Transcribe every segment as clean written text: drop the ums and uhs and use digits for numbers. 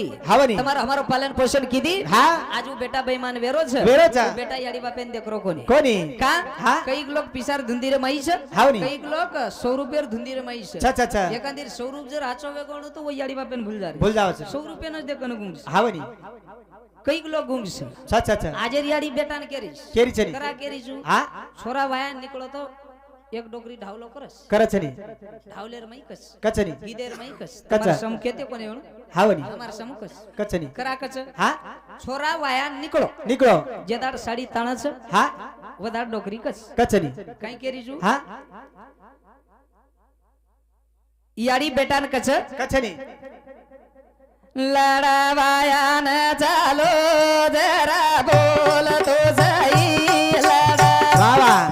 दी हावनी તમારો અમારો પાલન પોષણ કીધી હા આજુ બેટા બેઈમાન વેરો છે બેટા યાડી બાપેન દેખરો કોની કા હા કઈક લોક પિસાર ધુંધીરે મઈ છે હાવની કઈક લોક 100 રૂપિયા ધુંધીરે મઈ છે છા એકાંદીર 100 રૂપિયા જર હાચો વેગોણું તો ઓ યાડી બાપેન ભૂલ જાવ છે 100 રૂપિયા ન દેકન ગુંગ હાવની કઈક લોક ગુંગ છે છા આજે યાડી બેટા ને કેરીશ કેરી છે કરા કેરીશું હા છોરા વાયા નીકળો તો એક ડોકરી ઢાવલો કરસ કરે છે ઢાવલેર મઈ કસ કચરી ગીદેર મઈ કસ કચા. તમાર સમ કેતે કોને એવણ હાવની તમાર સમ કસ કચરી કરા કચ હા છોરા વાયા નીકળો નીકળો જેદાર સાડી તાણ છે હા વધાર ડોકરી કસ કચરી કઈ કેરીશું હા યાડી બેટા ને કચ કચરી લડાવાયા ન ચાલો જરા બોલ તો સહી લડા વાહ વાહ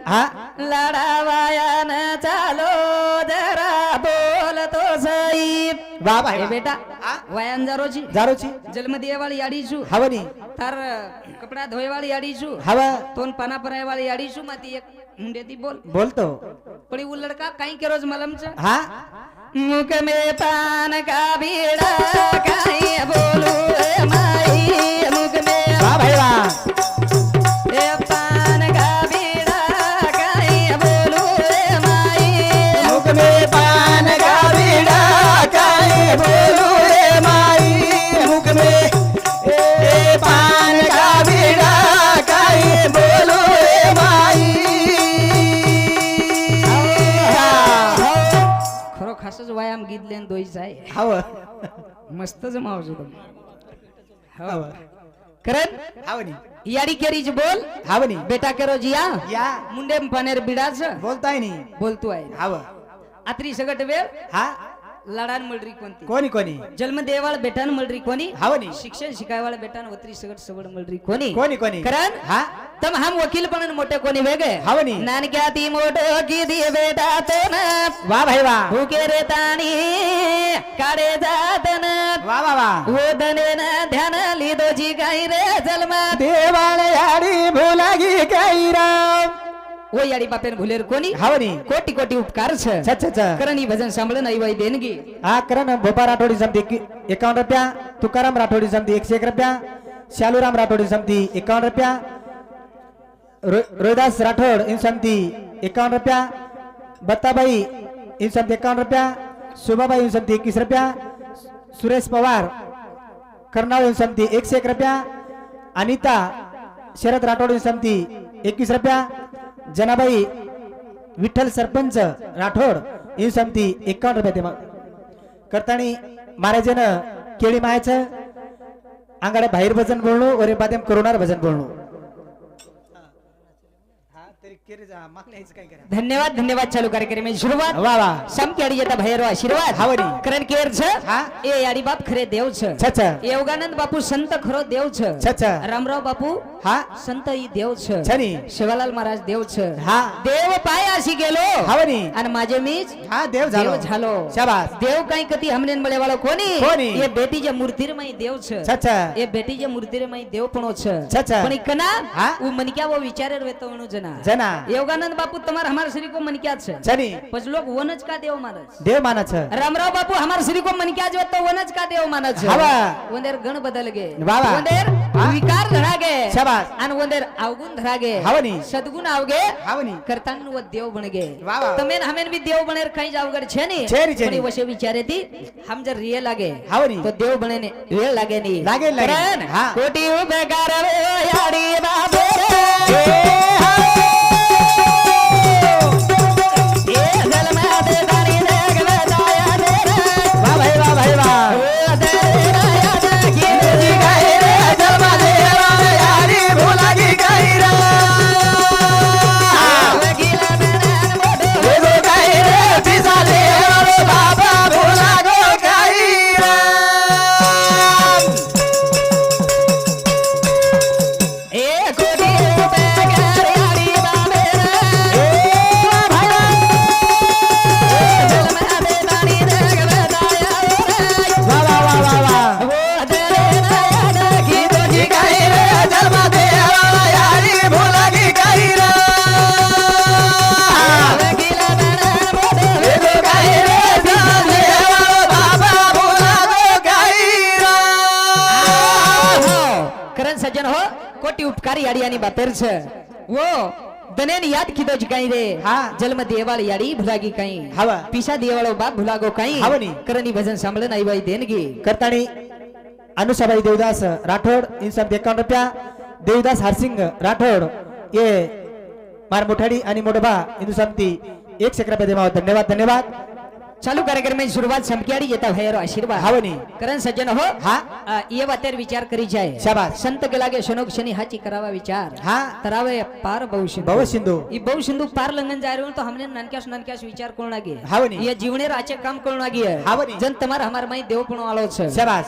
હા લડાવાયા ન ચાલો જરા બોલ તો સહી વાહ ભાઈ એ બેટા વયાન જારો છી જન્મ દે વાળી આડી છું હાવની તાર કપડા ધોય વાળી આડી છું હવા તોન પાના પરાય વાળી આડી છું માતી એક મુંડેથી બોલતો પણ ઈ લડકા કઈ કેરો જ મલમ છે હા મુખ મે પાન કા બીડા કઈ બોલું એ માઈ મુખ મે વાહ ભાઈ વાહ એ પાન કા બીડા કઈ બોલું એ માઈ મુખ મે પાન કા બીડા કઈ બોલું રે માઈ મુખ મે એ પાન કા બીડા કઈ બોલું રે માઈ ખરો ખાસ જ વાયામ ગીત લેન દોઈ જાય હાવ મસ્ત જ માવજો તમે હાવ કરન હાવની યાડી કેરી જ બોલ હાવની બેટા કેરો જીયા યા મુંડે પાનેર બીડા છે બોલતાય નહીં બોલતું આય હાવ આત્રી સગટ વેર હા લાડાન મળરી કોનતી કોની જન્મ દેવાળ બેટાન મળરી કોની હાવની શિક્ષણ શિકાયવાળ બેટાન વત્રી સગટ સવડ મળરી કોની કોની કરન હા તમ હમ વકીલ પણ મોટે કોની વેગે હાવની નાન ક્યાથી મોટો કીધી બેટા તો ને વાહ ભાઈ વાહ ભૂકે રે તાણી કાળે જાતન વાહ વાહ વાહ ઓદને ના ધ્યાન લીધો જી ગાઈ રે જલમા દેવાળ યાડી ભૂલાગી કઈ રામ ઓ યાડી બાપેન ભૂલેર કોની હાવની કોટી કોટી ઉપકાર છે છ કરણી ભજન સાંભળે ને આવી દેનગી હા કરણ ભોપા રાઠોડી સમતી 51 રૂપિયા તુકારામ રાઠોડી સમતી 101 રૂપિયા શ્યાલુરામ રાઠોડી સમતી 51 રૂપિયા રોહિદાસ રાઠોડ ઇન સમતી 51 રૂપિયા બત્તાભાઈ ઇન સમતી 51 રૂપિયા સુબાભાઈ ઇન સમતી 21 રૂપિયા સુરેશ પવાર કરનાળ ઇન સમતી 101 રૂપિયા અનિતા શરદ રાઠોડ ઇન સમતી 21 રૂપિયા जनाबाई विठ्ठल सरपंच राठोड ही समती 51 रुपये तेव्हा करतानी महाराजन केळी मायाचं आंगाडे बाहेर भजन बोलणं वरे बादेम करोनार भजन बोलणं धन्यवाद धन्यवाद चालू कार्यक्रम में शुरुआत वाह वाह सम के अड़ी भैरो आशीर्वाद हावरी करण केर छ હા એ યાડી બાપ ખરે દેવ છે છ યોગાનંદ બાપુ સંત ખરો દેવ છે છ રામરાવ બાપુ હા સંત ઈ દેવ છે છની શિવાલાલ મહારાજ દેવ છે હા દેવ પાયાસી ગેલો હાવની અને માજે મીજ હા દેવ ઝાલો શાબાશ દેવ કઈ કતી હમને મળે વાળો કોની કોની? એ બેટી જે મૂર્તિર માં દેવ છે છ એ બેટી જે મૂર્તિર માં દેવ પણો છે છ. પણ ઈ કના હા? ઉ મન ક્યા વો વિચારે વેતો નું જના जना યોગાનંદ બાપુ તમાર हमार श्री को मन क्या છે छनी પછી લોક વનજ કા દેવ માને છે देव माना छ રામરાવ બાપુ हमार श्री को मन क्या जो तो वनज का देव माने છે हवा वंदेर गण बदल गे वाह वाह. वंदेर હા? विकार धरा गे शाबाश અને વંદેર અવગુણ ધરા गे हावनी સદગુણ આવગે हावनी કરતાન નું દેવ બન ગે વાહ વાહ. તમે હમેન બી દેવ બનેર કઈ જાવગર છે ની છેરી, છેરી. પણ ઈ વશે વિચારે થી હમ જર રિયલ લાગે हावनी તો દેવ બને ને રિયલ લાગે ની લાગે, લાગે. કરણ, હા. કોટી ઉભે ગારવે યાડી બાબે ए हाय याडियानी बापेर छ वो दनेन याद कीधो ज काई रे હા. जन्म देवाळ याडी भुलागी काई हवा. पिसा देवाळो बाप भुलागो काई हवनी. करनी भजन सांभळन आई बाई देणगी करताणी अनुसाबाई देवदास राठोड इनसम 51 रुपया देवदास हरसिंग राठोड ये मार मोठाडी आणि मोठबा इंदू समती 1 रुपया देवा धन्यवाद धन्यवाद चालू कार्यक्रम में शुरुआत समकियाड़ी येता भैरो आशीर्वाद हावनी करण सज्जन हो हा. ये बातेर विचार करी जाय शाबास. संत के लागे शनोक शनी हाची करावा विचार हा. तरावे पार बहु भव सिंधू ई बहु सिंधू पार लंगन जा रहे हो तो हमने ननक्यास विचार कोण लागे हावनी. ये जीवने राचे काम कोण लागे हावनी. जन तमार हमार माई देव पण आलो छ शाबास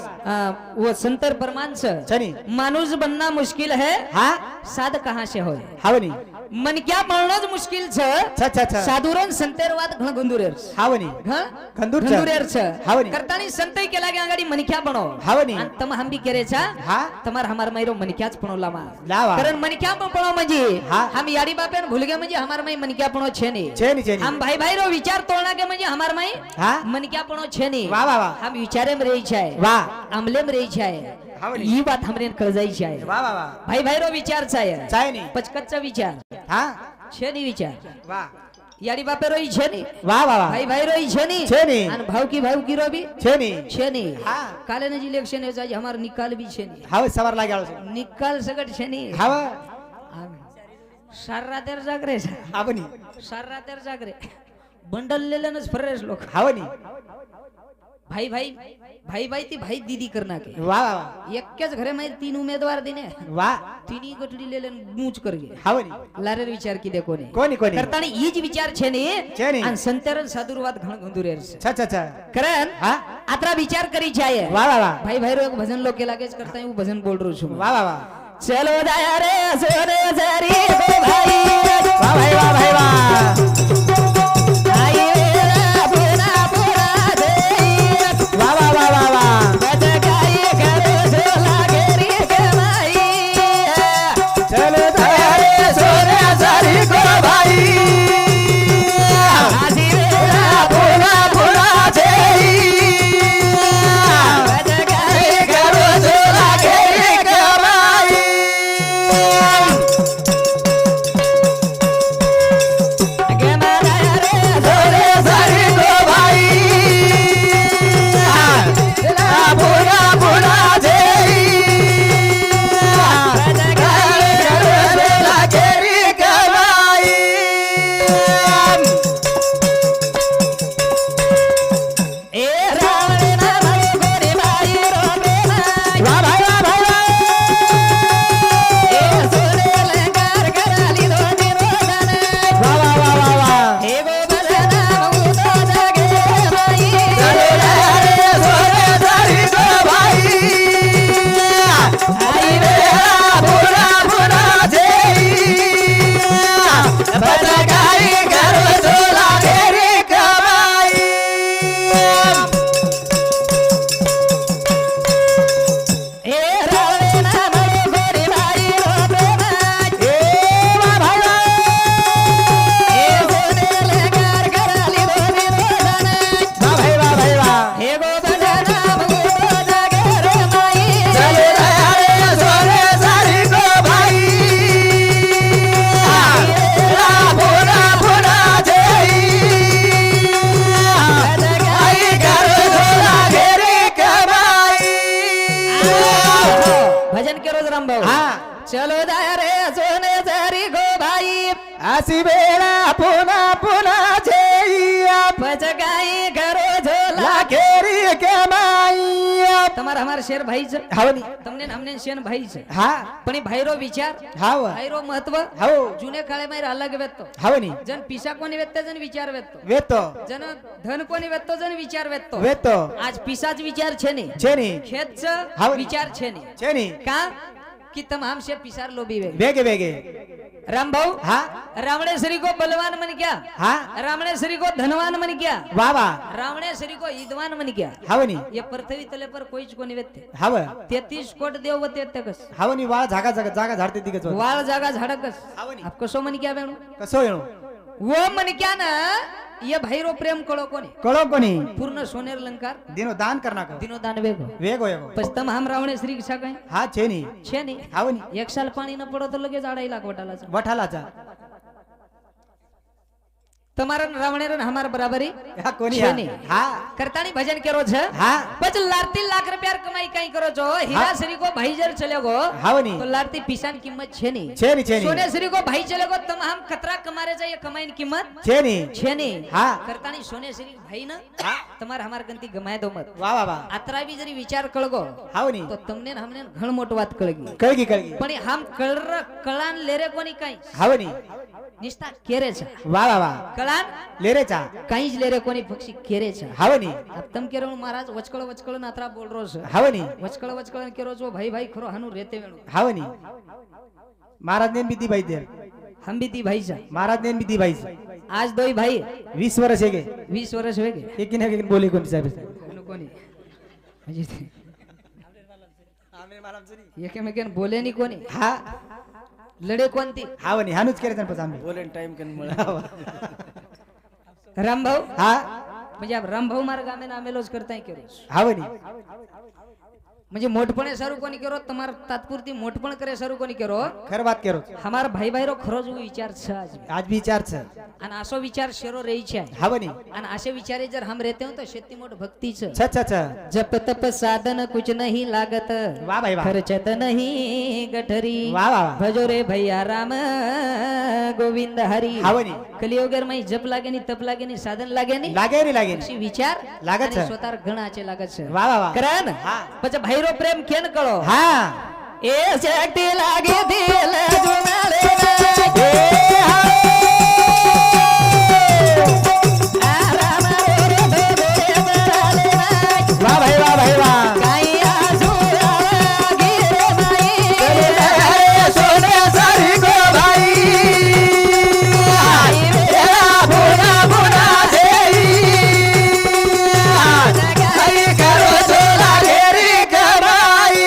वो संतर प्रमाण छ चनी मानुष बनना मुश्किल है हा साध कहां से होय हावनी मन क्या म्हणणंच मुश्किल छ छ साधुरन संतेरवाद घण गुंदुरेर हावनी घण गंदूर छ. गंदुरेर छ हावनी. करतानी संतई केला गे आगाडी मनख्या बनो हावनी. आणि तम हम बी करे छा हा. तमार हमार मायरो मनख्याच पणो लामा लावा. कारण मनख्या पण पणो म्हणजे हा. हम याडी बापेन भूलगे म्हणजे हमार माई मनख्या पणो छे ने चेनी चेनी हम भाई भाई रो विचार तोडना के म्हणजे हमार माई हा मनख्या पणो छे ने वा वा वा हम विचारे में रही छाय वा आमले में रही छाय हावनी. ही बात हमरे कळजाई छाय वा वा वा भाई भाई रो विचार छाय चायनी पचकच्चा विचार हा छे नी विचार वा याडी बापे रोई छे नी वा वा वा भाई भाई रोई छे नी छे नी. आणि भाऊ की रो भी चेनी छे नी हा. काले ने जी इलेक्शन है आज हमार निकाल भी छे नी हाव सवार लागे आलो निकाल सगट छे नी हाव सार रातेर जागरे हावनी सार रातेर जागरे बंडल लेलेनच फरेस लोक हावनी भाई भाई भाई भाई ती भाई दीदी करना के वा वा वा एक्केच घरे में 3 उमेदवार दिने वा तिनी गटडी लेलेन मूच करगे हावनी लारेर विचार की दे कोणी कोणी कोणी करतानी हीच विचार छे नी छे नी. आणि संतेरन साधुरवाद घण गंधुरेर छ करण हा आत्रा विचार करी जाए वा वा वा भाई भाई रो एक भजन लोग के लागेज करता हूँ भजन बोल रहा हूँ वा वा वा चलो दाया रे सोरे जरी गो भाई वा भाई वा भाई वा आई मेरा पुना पुना दे वा वा वा वा वा बजगाई करो झोला घेरी के माई चलो तारे सोने सारी को भाई आजी मेरा पुना पुना जेई बजगाई करो झोला घेरी के माई के माया रे सोने सारी को भाई पुना पुना जेई बजगाई करो झोला घेरी के माई ए रावण ना भाई गोरी भाई रो प्रेमाई वा भाई वा भाई वा ए सोरे लंकार कराली दो दिरोदन वा वा वा वा वा हे गो बलना मुदो जागे भाई चलो रे सोने सारी को भाई आई रे पुरा पुरा जेई बजगाई करो झोला घेरी कमाई ए रावण ना भाई गोरी भाई रो प्रेमाई ए वा भाई वा ए सोरे लंकार कराली दो दिरोदन वा भाई वा भाई वा हे गो बलना मुदो जागे रे माई चलो रे सोने सारी को भाई पुरा पुरा जेई आई करो झोला घेरी कमाई भजन के रोज राम भाऊ हा चलो दाया रे सोने सारी गो भाई अशी वेळा पुन्हा पुन्हा जेई बजगाई करो झोला घेरी कमाई તમારા અમાર શેર ભાઈ છે हावनी તમને ને અમને શેર ભાઈ છે हा પણ એ ભાઈરો વિચાર हाव ભાઈરો મહત્વ हाव જૂને કાળે માં અલગ વેતતો हावनी જન પીસા કોની વેતતો જન વિચાર વેતતો वेतो જન ધન કોની વેતતો જન વિચાર વેતતો वेतो આજ પીસા જ વિચાર છે ને चेनी ખેત છે હાવ. વિચાર છે ને चेनी કા कि तमाम से पिसार लोभी वे वेगे वेगे राम भाऊ हा रावणेश्वरी को बलवान मन क्या हा रावणेश्वरी को धनवान मन क्या वा वा रावणेश्वरी को ईदवान मन क्या हावनी ये पृथ्वी तले पर कोईच कोणी वेत्ते हाव 33 कोट देव वते कस हावनी वाळ जागा जागा जागा झाडते तिकच वाळ जागा झाडकस हावनी आप कसो मन क्या बेणू कसो येणो वो मन क्या ना ये भाईरो प्रेम कळो कोणी कळो कोणी पूर्ण सोनेर अलंकार दिनो दान करना को दिनो दान वेगो वेगो वेगो પછી તમે આમ રાવણે શ્રી ઈચ્છા કઈ હા છે ની છે નહીં હાવની એક સાલ પાણી ન પડો તો લગે જાડા લાખ વટાલા છે વઠાલાचा તમારા રાવણે રે હમાર બરાબરી હા કોની છે નહીં હા કરતાની ભજન કરો છે હા પછી લારતી લાખ રૂપિયા કમાઈ કઈ કરો છો હીરા શ્રી કો ભાઈ જર ચલેગો હાવની તો લારતી પીસાન કિંમત છે નહીં છે ની સોને શ્રી કો ભાઈ ચલેગો તમ હમ કતરા કમારે છે એ કમાઈની કિંમત છે ની છે નહીં હા કરતાની સોને શ્રી ભાઈ ન હા તમાર હમાર ગંતી ગમાય દો મત વાહ વાહ વાહ આતરા બી જરી વિચાર કળગો હાવની તો તમને ને હમને ઘણ મોટો વાત કળગી કળગી પણ એ હમ કળાન લેરે કોની કઈ હાવની નિષ્ઠા કેરે છે વાહ વાહ વાહ કળાન લેરે चा કઈ જ લેરે કોની પક્ષી કેરે છે હાવની अब तम केरो महाराज वचकळ नात्रा बोल रो छे हावनी वचकळ केरो जो भाई भाई खरो हानु रेते वेणु हावनी महाराज ने बीती भाई देर हम भी ती भाई छा महाराज ने बीती भाई आज दोई भाई 20 वर्ष हेगे 20 वर्ष वेगे एकिन एकिन बोली कोण साहेब हानु कोनी अजी आमे मालम सुनी एके मेकेन बोले नी कोनी हा लडे कोणती हावनी हानुच करे तन पस आम्ही बोलेन टाइम केन મળે रामभाऊ हा म्हणजे आप रामभाऊ मार गामे नामेलोच करताय केरो हावनी म्हणजे मोठपणे सारू कोणी केरो તમાર તાત્પુરતી મોટપણ કરે સારું કોની કેરો खर बात करो हमार भाई भाईरो खरो जो विचार छ आज विचार छ आणि असो विचार शेरो रही છે हावनी आणि असे विचारे जर हम रहते हो तो शेती मोठ भक्ती छ छ छ छ जप तप साधन कुछ नहीं लागत वाह भाई वाह खर्चत नहीं गठरी वाह वाह वाह भजो रे भैया राम गोविंद हरी हावनी कलियोगर में जप लागे नी तप लागे नी साधन लागे नी लागे रे लागे अशी विचार लागत आणि छ स्वतः गणाचे लागत छ वाह वाह वाह करण हा પછી ભાઈરો પ્રેમ કેન કળો हा એ શક્તિ લાગે દિલ જુમાડે वाह भाई वाह भाई वाह सोने सारी को भाई भुना भुना देई करो सोला घेरी कमाई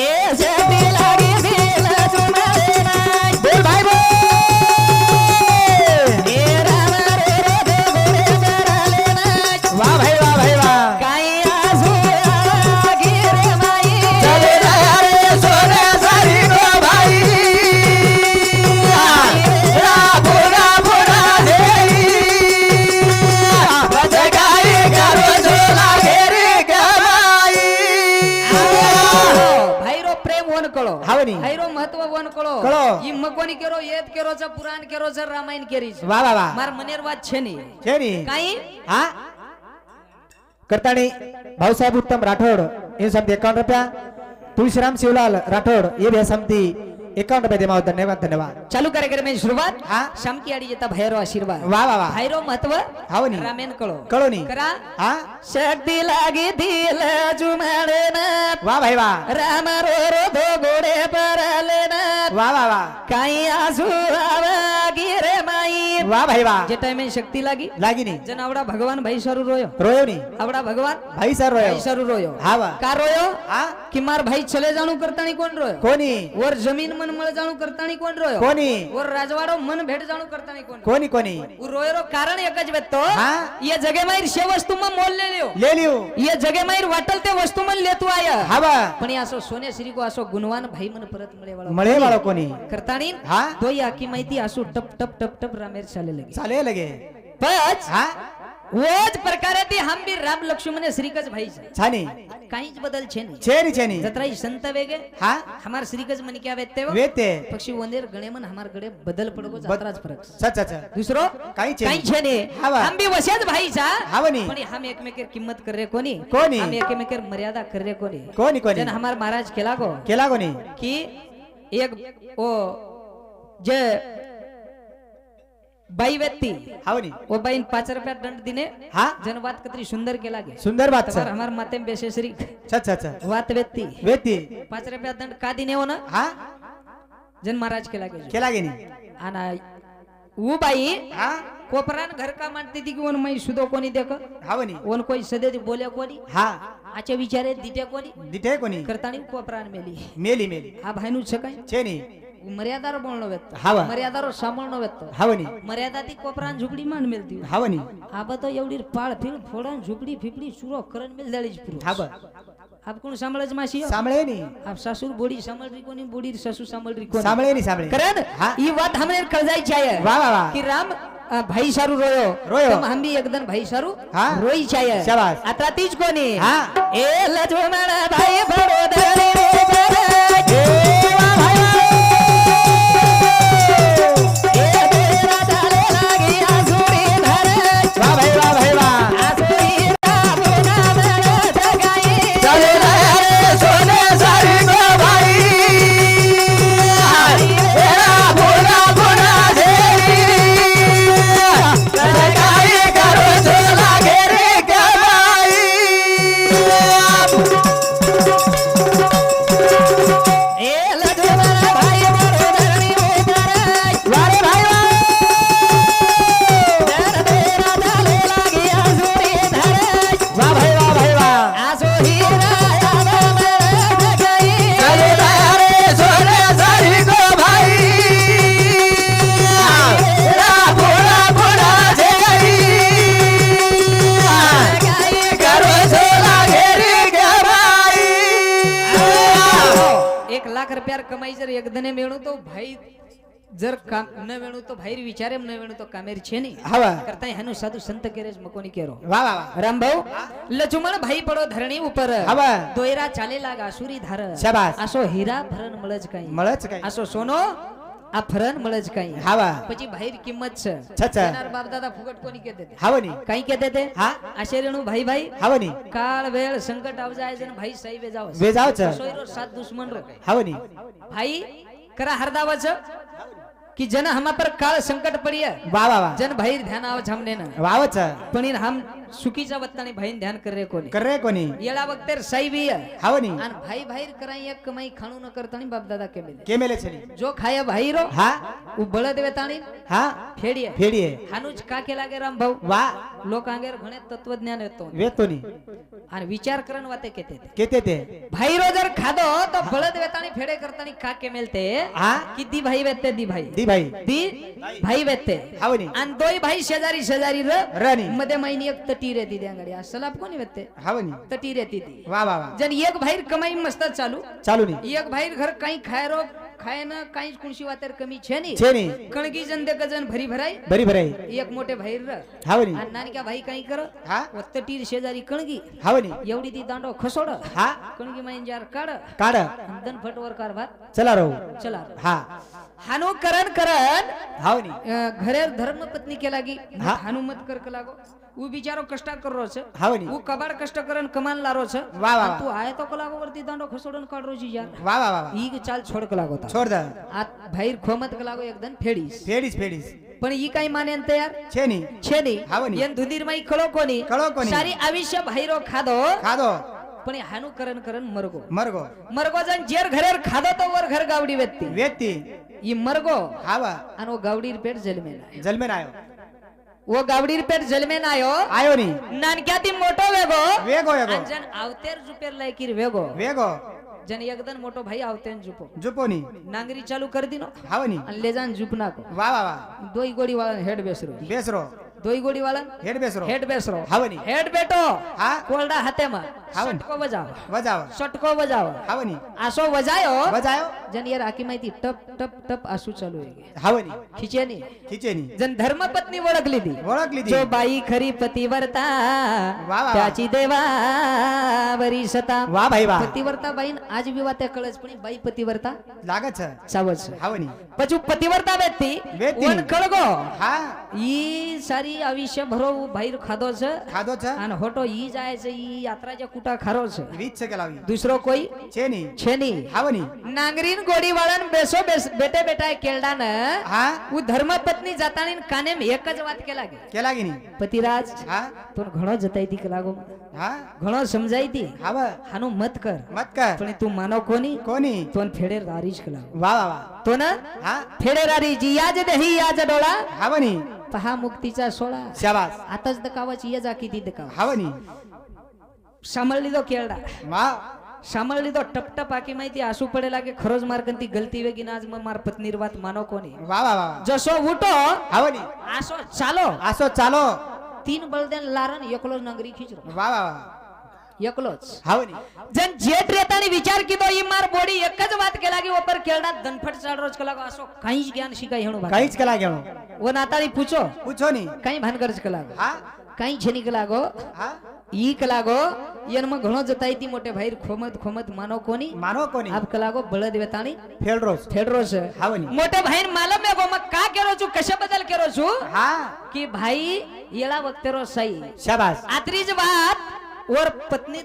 એ શક્તિ લાગે દિલ જુમાડે बोल भाई बोल वाह भाई वाह भाई वाह चले रे सोने सारी को भाई भुना भुना देई बजगाई करो सोला घेरी कमाई भाईरो प्रेम वन कळो हावनी भाईरो महत्व वन कळो कळो. ई मकोनी केरो येत केरो छ पुराण केरो छ रामायण केरी छ वाह वाह वाह मार मनेर વાત છે ની છે ની કાઈ हा करताणी भाऊसाहेब उत्तम राठोड ये समती 51 रुपया तुळशीराम शिवलाल राठोड ये भी समती 51 रुपया देवा धन्यवाद धन्यवाद चालू कार्यक्रम में शुरुआत हा शामकी आडी जता भाईरो आशीर्वाद वाह वाह वाह भाईरो महत्व हावनी रामायण कळो कळो नी करा हा शक्ति लागी दिल जुमाडे ना वाह भाई वाह राम रो रो दो गोडे परले ना वाह वाह वाह काही आसू आवागी रे माई वाह भाई वाह जे टाइम में शक्ति लागी लागी नी जन आवडा भगवान भाई सरू रोयो रोयो नी आवडा भगवान भाई सर रोयो भाई सरू रोयो हा वाह का रोयो हा कि मार भाई चले जाणू करतानी कोण रोयो कोणी वर जमीन मन मळ जाणू करतानी कोण रोयो कोणी वर राजवाडो मन भेट जाणू करतानी कोण कोणी कोणी उ रोयरो कारण एकच वेतो हा ये जगे माईर शे वस्तू म मोल ले लियो ले लियो ये जगे माईर वाटल ते वस्तू मन लेतो आय हा बा पण ये असो सोने श्री को असो गुणवान भाई मन परत मळे वाळो मळे वाळो कोणी करतानी हा तो या की माहिती असो टप टप टप टप रामेर चाले लगे चाले लगे पच हा वोज प्रकारे ती हम भी राम लक्ष्मण श्रीकज भाई छे छानी काहीच बदल छे नहीं छेनी छेनी जत्राई संत वेगे हा हमार श्रीकज मन क्या वेते हो वेते पक्षी वंदेर गणे मन हमार गडे बदल पडगो जत्राच फरक सच सच दुसरो काही छे काही छे नहीं हा बा. हम भी वसेच भाई छा हावनी पण हम एकमेकेर किंमत कर रे कोनी कोणी? हम एकमेकेर मर्यादा कर रे कोनी कोणी कोणी जन हमार महाराज केला गो केला कोणी कि एक ओ जे बाई व्यक्ती हावनी ओ बाईन 5 रुपया दंड दिने हा जनवाद कतरी सुंदर केला गे सुंदर बात तमार सर हमार माते में बेसे श्री सच सच वात व्यक्ती वेती 5 रुपया दंड का दिने हो ना हा जन महाराज केला गे केला गेनी आना वो बाई हा कोपरान घर का मानती थी कि वन मई सुदो कोनी देख हावनी वन कोई सदे बोले कोनी हा आचे विचारे दिटे कोनी दिठे कोणी करतानी कोपरान मेली मेली मेली आ भाईनु छकाय छेनी मर्यादार बोलणं व्यक्त हाव. मर्यादार सांभाळणं व्यक्त हावनी मर्यादा ती कोपरान झुपडी मान मिळती हावनी आबा तो एवढी पाळ फिर फोडन झुपडी फिपडी सुरो करन मिल जाळीच पुरो हाव आप कोण सांभाळायचं माशी सांभळे नी आप सासूर बोडी सांभाळरी कोणी बोडी सासू सांभाळरी कोणी सांभळे नी सांभळे करण हा. ही बात हमने कळजायची आहे वाह वाह वाह कि राम भाई सारू रोयो रोयो. तो हम भी एकदम भाई सारू हा. रोई चाहिए शाबास. आता तीच कोणी हा. ए लजमण भाई बरोदरी रे बरज. ए तेरा झाले लागी आसुरी धरज. वाह भाई वाह भाई वाह आसुरी राबुना धरज गाई. चले रे सोने सारी गो भाई तेरा भोला भोला देरी लगाई करो झोला घेरे कमाई ए लजमण भाई बरोदरी रे बरज. वारे भाई तेरा तेरा झाले लागी आसुरी धरज. वाह भाई वाह भाई वाह आसुरी राबुना गाई. चले रे सोने सारी गो भाई तेरा भोला भोला देरी करो झोला घेरे कमाई 1,00,000 कमाई जर एकदने मिळू तो भाई जर काम न वेणू तो भाई विचारे न वेणू तो कामेर छे नहीं हवा करता है हनु साधु संत केरेज मकोनी केरो वाह वाह वाह राम भाऊ लचुमण भाई पडो धरणी ઉપર हवा दोयरा चाले लाग आसुरी धार शाबास आसो हीरा भरण મળજ કાઈ મળच काय આસો સોનો આ ફરણ મળજ કાઈ हवा પછી ભાઈ કિંમત છે છચ્છા. તેનાર બાપ દાદા ફુગટ કોની કહેતે તે हवनी કાઈ કહેતે તે હા આશેરણુ ભાઈ ભાઈ हवनी કાળ વેળ સંકટ આવ જાય છે ને ભાઈ સહી વે જાવ वे जाव छ સોયરો સાત દુશ્મન રે हवनी भाई करा हरदाव छ कि जन हम पर काळ संकट पड़ी है वाह वाह वाह जन भाई ध्यान आव छ हमने ना वाव छ पण इन हम सुकीचा वत्तानी भाई ध्यान कर रे कोनी कर रे कोनी येला वक्ते सही भी है हवनी अन भाई भाई कराई एक कमाई खाणू न करतानी बाप दादा के मिले के मेले छनी जो खाया भाई रो हा उ बळद वेताणी हा फेडिये फेडिये हानुज का के लागे राम भाऊ वाह लोक अंगेर घणे तत्वज्ञान येतो वेतोनी आणि विचार करन वाते केते ते केते ते भाई रो जर खादो तो बळद वेताणी फेडे करतानी का के मेलते हा कि दी भाई वेते दी भाई दी भाई दी भाई वेते हवनी आणि दोय भाई शेजारी शेजारी र रानी मध्ये महिनी एक तटी रेती द्यांगडी असला कोणी वेते हवनी तटी रेती दी वाह वाह वाह जन एक भाई कमाई मस्त चालू चालू नी एक भाई घर काही खाय रो खाय ना काही कुणशी वातर कमी छे नी छे नी कणगी जन दे गजन भरी भराई बरी भराई एक मोठे भाई र हवनी आणि नानी का भाई काही कर हा तटी शेजारी कणगी हवनी एवढी ती दांडो खसोड हा कणगी माईन जार काढ काढ दन फटवर कारभार चला राहू चला हा हानु करण करण हवनी घरे धर्म पत्नी के लागी हा. हानु मत कर के लागो उ बिचारो कष्ट कर रो छे हवनी उ कबाड कष्ट करन कमान लारो छे वाह वाह तू आए तो कलागो वरती दांडो खसोडन काढ रो छी यार वाह वाह वाह ई चाल छोड के लागो ता छोड़ दे आ भाई खोमत के लागो एकदम फेडीस फेडीस फेडीस पण ई काय माने तयार छे नी छे नी हावनी. येन धुंदीर माई कळो कोणी कळो कोणी. सारी आयुष्य भाईरो खादो खादो पण हानु करण करण मरगो मरगो मरगो जन जेर घरेर खादो तो वर घर गावडी व्यक्ती व्यक्ती ई मरगो हावा आणि वो गावडीर पेट जलमेला जलमेन आयो वो गावडीर पेट जलमेन आयो आयो नी नानक्या ती मोठो वेगो वेगो वेगो आणि जन आवतेर जुपेर लायकीर वेगो वेगो जन एकदन मोठो भाई आवतेन जुपो जुपोनी नांगरी चालू कर दिनो हावनी आणि ले जान जुपना को वाह वाह वाह दोई गोडी वाला हेड बेसरो बेसरो दोई गोडी वाला हेड बेसरो हेड बेसरो हावनी हेड बेटो हा कोलडा हाते मा हावनी. सटको बजाव वजाव सटको बजाव हावनी आसो वजायो वजायो जन यार आकी माहिती टप टप टप आसू चालू आहे हावनी खिचे नी खिचेनी जन धर्मपत्नी ओळखली ती ओळखली ती जो बाई खरी पतिव्रता वा वा. त्याची देवावरी सता वाह भाई वाह पतिव्रता बाईन आज विवा त्या कळच पण बाई पतिव्रता लागत छ सावच हावनी पछू पतिव्रता व्यक्ती व्यक्ती. वन कळगो हा ई सारी आयुष्य भरो बाहेर खादो छ खादो छ आणि होटो ई जायचं ई यात्राच्या कुटा खारो छ वीज छ केलावी दुसरो कोई छेनी छेनी हावनी नांगरीन गोडी वाळन बेसो बेटे बेटा केलडान हा उ धर्मपत्नी जातानी कानेम एकच વાત केला गे केला गिनी पतिराज हा पण घणो जताई ती लागो हा घणो समजाई ती हाव हानु मत कर मत कर पण तू मानो कोणी कोणी तोन फेडे रारीज कला वाह वाह वाह तो ना हा फेडे रारी जी याज देही याज डोळा हावनी पहा मुक्तीचा सोळा शाबास आताच दकावाची ये जा किती दकाव हावनी सांभाळली दो केळडा मा સાંભળી લીધો ટપટપ આખી માહિતી આંસુ પડે લાગે ખરોજ માર્ગંતી ગલતી વેગી આજ માર પત્નીર વાત માનો કોની વાહ વાહ વાહ જશો ઉઠો આવો ની આસો ચાલો આસો ચાલો તીન બળદેન લારન એકલો જ નગરી ખીચરો વાહ વાહ વાહ એકલો જ આવો ની જન જેઠ રેતાની વિચાર કીધો ઈ માર બોડી એક જ વાત કે લાગી ઉપર કેળડા દનફટ ચાલ રોજ કલાકો આસો કઈ જ જ્ઞાન શીખાય હેણું કઈ જ કલા ગયો ઓ નાતાળી પૂછો પૂછો ની કઈ ભાનગર જ કલાકો હા કઈ છે ની કલાકો હા ઈ કલાકો એનમાં ઘણો જતાઈતી મોટે ભાઈ ખોમત ખોમત માનો કોની માનો કોની આપ કલાકો બળદ વેતાણી ફેલરોસ ઠેડરો છે હાવની મોટે ભાઈ માલમ મે ગોમાં કા કેરો છું કશે બદલ કેરો છું હા કે ભાઈ એળા વખતેરો સહી શાબાશ આતરી જ વાત ઓર પત્ની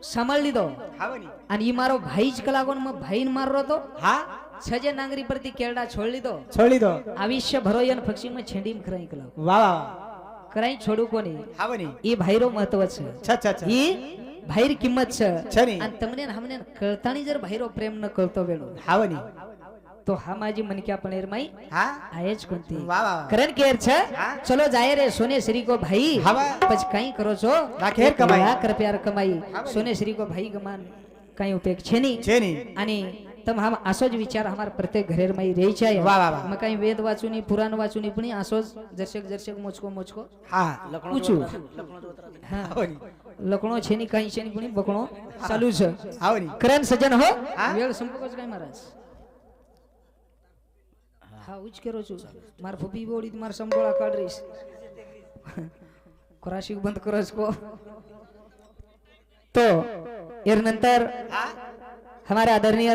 સંભાળ લીધો હાવની અને ઈ મારો ભાઈ જ કલાકો ને ભાઈ ને મારો તો હા છજે નાંગરી પરથી કેરડા છોડી લીધો છોડી દો આવિષ્ય ભરોય અને પક્ષીમાં છેંડીમ ખરાઈ કલાકો વાહ વાહ કરાઈ છોડું કોની હાવની ઈ ભાઈરો મહત્વ છે છ છ છ ઈ ભાઈર કિંમત છે છે ની. અને તમને ને હમને કળતાની જર ભાઈરો પ્રેમ ન કરતો વેળો હાવની તો હામાજી મન ક્યાં પનેર માઈ હા આયે જ કોનતી વાહ વાહ કરણ કેર છે હા. ચલો જાય રે સોને શ્રી કો ભાઈ હવા. પછી કઈ કરો છો રાખેર કમાઈ. લાખ રૂપિયા કમાઈ સોને શ્રી કો ભાઈ ગમાન કઈ ઉપેક છે ની છે ની અને તમ હમ આસો જ વિચાર હમાર પ્રત્યેક ઘરેર માં રહી છે વાહ, વાહ, વાહ. મ કઈ વેદ વાંચું ની પુરાણ વાંચું ની પણ આસો જ જર્શક મોચકો હા પૂછું હા હાવની લકણો છે ની કઈ છે ની પણ બકણો ચાલુ છે હાવની કરણ સજન હો હા. વેળ સંપર્ક જ કઈ મહારાજ હા ઉચ કરો છું માર ફૂપી બોડી માર સંબોળા કાઢ રહીશ ખરાશી બંધ કરો છો तो एर नंतर हमारे आदरणीय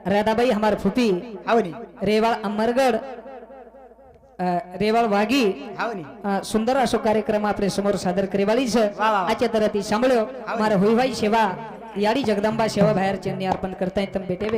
राधाबाई हमारे फूफी हावनी रेवाळ अमरगड रेवाळ वागी हावनी सुंदर अशो कार्यक्रम आपले समोर सादर करेवाळी છે વાહ, વાહ. आजच्या तरती सांभाळ्यो मारा होईभाई सेवा याडी जगदंबा सेवा बाहेर चेन्नी अर्पण करताय तम बेटे